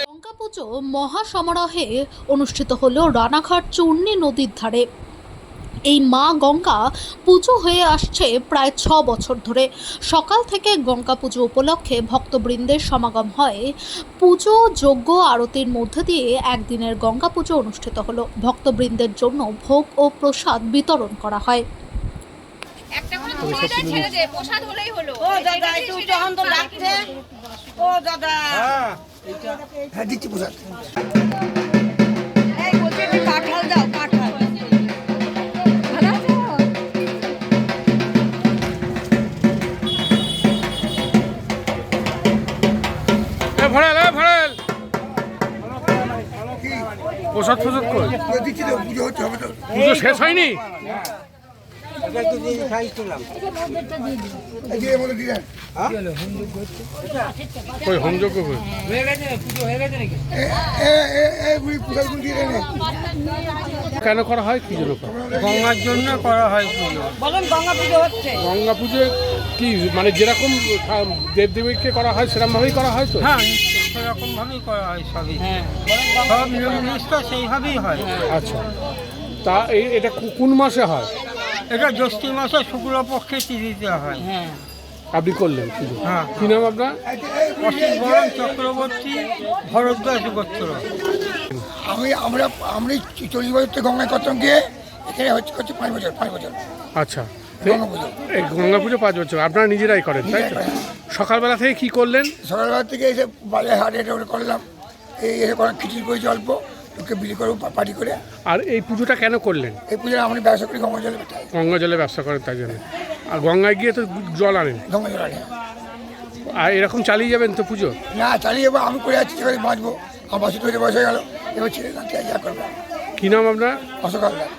গঙ্গা পুজো মহাসমারোহে অনুষ্ঠিত হলো রানাঘাট চূর্ণী নদীর ধারে। এই মা গঙ্গা পুজো হয়ে আসছে প্রায় 6 বছর ধরে। সকাল থেকে গঙ্গা পুজো উপলক্ষে ভক্তবৃন্দের সমাগম হয়। পুজো যজ্ঞ আরতির মধ্যে দিয়ে একদিনের গঙ্গা পুজো অনুষ্ঠিত হলো। ভক্তবৃন্দের জন্য ভোগ ও প্রসাদ বিতরণ করা হয়। একটা করে সুবিধা ছেড়ে দে, প্রসাদ হলেই হলো। ও দাদা একটু যখন তো ডাকছে, ও দাদা হ্যাঁ দিচ্ছি প্রসাদ। এই বলছে যে কাঁঠাল দাও, কাঁঠাল ভালো আছে? প্রসাদ ফসাদ কই দিচ্ছি তো, পুজো হচ্ছে, হবে তো। পুজো শেষ হয়নি? এই যে এর মধ্যে দিলেন। কই হোমযজ্ঞ কই? এইগুলি প্রসাদগুলি দিয়ে দেন। কেন করা হয়, কি জন্য করা হয়? গঙ্গার জন্য করা হয় পুজো। বলুন গঙ্গা পুজো হচ্ছে। গঙ্গা পুজো কি মানে যেরকম দেবদেবীকে করা হয় সেরকম ভাবেই করা হয় তো? হ্যাঁ, সেরকম ভাবেই করা হয় সবই। সব নিয়ম নিষ্ঠা সেইভাবেই হয়। আচ্ছা, তা এটা কোন মাসে হয়? এটা জ্যৈষ্ঠী মাসে শুক্লপক্ষে তিথিতে হয়। আপনি করলেন পুজো? হ্যাঁ। কি নাম আপনার? অসিত বরণ চক্রবর্তী, ভরদ্বাজ গোত্র। আমরা 40 বছর থেকে গঙ্গায় করতাম, গিয়ে এখানে হচ্ছে 5 বছর। আচ্ছা, গঙ্গা পুজো। এই গঙ্গা পুজো 5 বছর আপনারা নিজেরাই করেন, তাই তো? সকালবেলা থেকে কি করলেন? সকালবেলা থেকে এসে বাজারে হাটে এটা করলাম, এই এসে খিচুড়ি করেছি অল্প, ওকে বিলি করবো পার্টি করে। আর এই পুজোটা কেন করলেন? এই পুজোটা আমি ব্যবসা করি, গঙ্গা জলে বেটাই, গঙ্গা জলে ব্যবসা করেন তাই জন্য। আর গঙ্গায় গিয়ে তো জল আনেন, গঙ্গা জল আনি। আর এরকম চালিয়ে যাবেন তো পুজো? না চালিয়ে যাবো, আমি করে যাচ্ছি, সেখানে বাঁচবো। আমার 62 বছর হয়ে গেল, এবার ছেলে না যা করবো। কি নাম আপনার? অশোক হালদার।